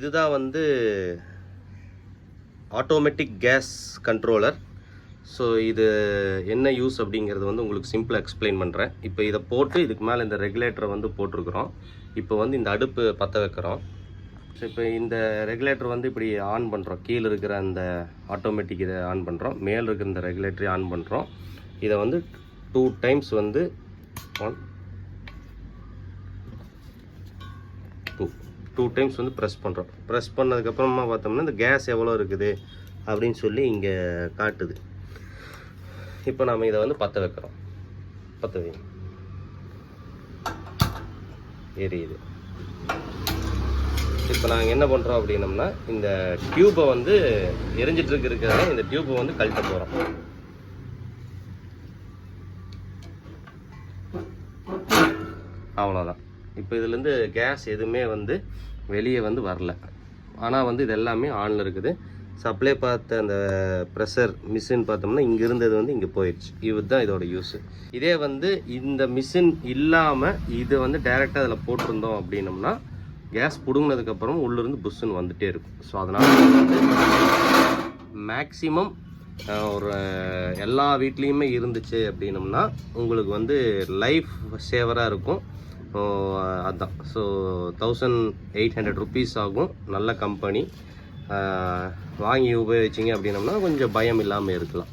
இதுதான் வந்து automatic case controller. So இது என்ன யூஸ் அப்படிங்கிறது வந்து உங்களுக்கு சிம்பிளாக எக்ஸ்பிளைன் பண்ணுறேன். இப்போ இதை போட்டு இதுக்கு மேலே இந்த ரெகுலேட்டரை வந்து போட்டிருக்கிறோம். இப்போ வந்து இந்த அடுப்பு பற்ற வைக்கிறோம். ஸோ இப்போ இந்த ரெகுலேட்டர் வந்து இப்படி ஆன் பண்ணுறோம். கீழே இருக்கிற அந்த ஆட்டோமேட்டிக் இதை ஆன் பண்ணுறோம், மேலே இருக்கிற இந்த ரெகுலேட்டரை ஆன் பண்ணுறோம். இதை வந்து 2 டைம்ஸ் வந்து 2 டைம்ஸ் வந்து ப்ரெஸ் பண்ணுறோம். ப்ரெஸ் பண்ணதுக்கப்புறமா பார்த்தோம்னா இந்த கேஸ் எவ்வளோ இருக்குது அப்படின்னு சொல்லி இங்கே காட்டுது. இப்போ நம்ம இதை வந்து பற்ற வைக்கிறோம். பற்ற வைங்க, எரியுது. இப்போ நாங்கள் என்ன பண்ணுறோம் அப்படின்னம்னா இந்த டியூப்பை வந்து எரிஞ்சிட்டு இருக்கிறத இந்த டியூப்பை வந்து கழட்ட போகிறோம். அவ்வளோதான். இப்போ இதுலேருந்து கேஸ் எதுவுமே வந்து வெளியே வந்து வரல. ஆனால் வந்து இது எல்லாமே ஆனில் இருக்குது. சப்ளை பார்த்த அந்த ப்ரெஷர் மிஷின் பார்த்தோம்னா இங்கே இருந்தது வந்து இங்கே போயிடுச்சு. இதுதான் இதோட யூஸு. இதே வந்து இந்த மிஷின் இல்லாமல் இது வந்து டைரெக்டாக அதில் போட்டிருந்தோம் அப்படின்னம்னா கேஸ் பிடுங்கினதுக்கப்புறம் உள்ளிருந்து புஷ்ஷுன்னு வந்துகிட்டே இருக்கும். ஸோ அதனால் வந்து மேக்ஸிமம் ஒரு எல்லா வீட்லேயுமே இருந்துச்சு அப்படின்னம்னா உங்களுக்கு வந்து லைஃப் சேவராக இருக்கும். அதுதான். ஸோ 1800 rupees ஆகும். நல்ல கம்பெனி. வாங்கி உபயோகிச்சிங்க அப்படின்னம்னா கொஞ்சம் பயம் இல்லாமல் இருக்கலாம்.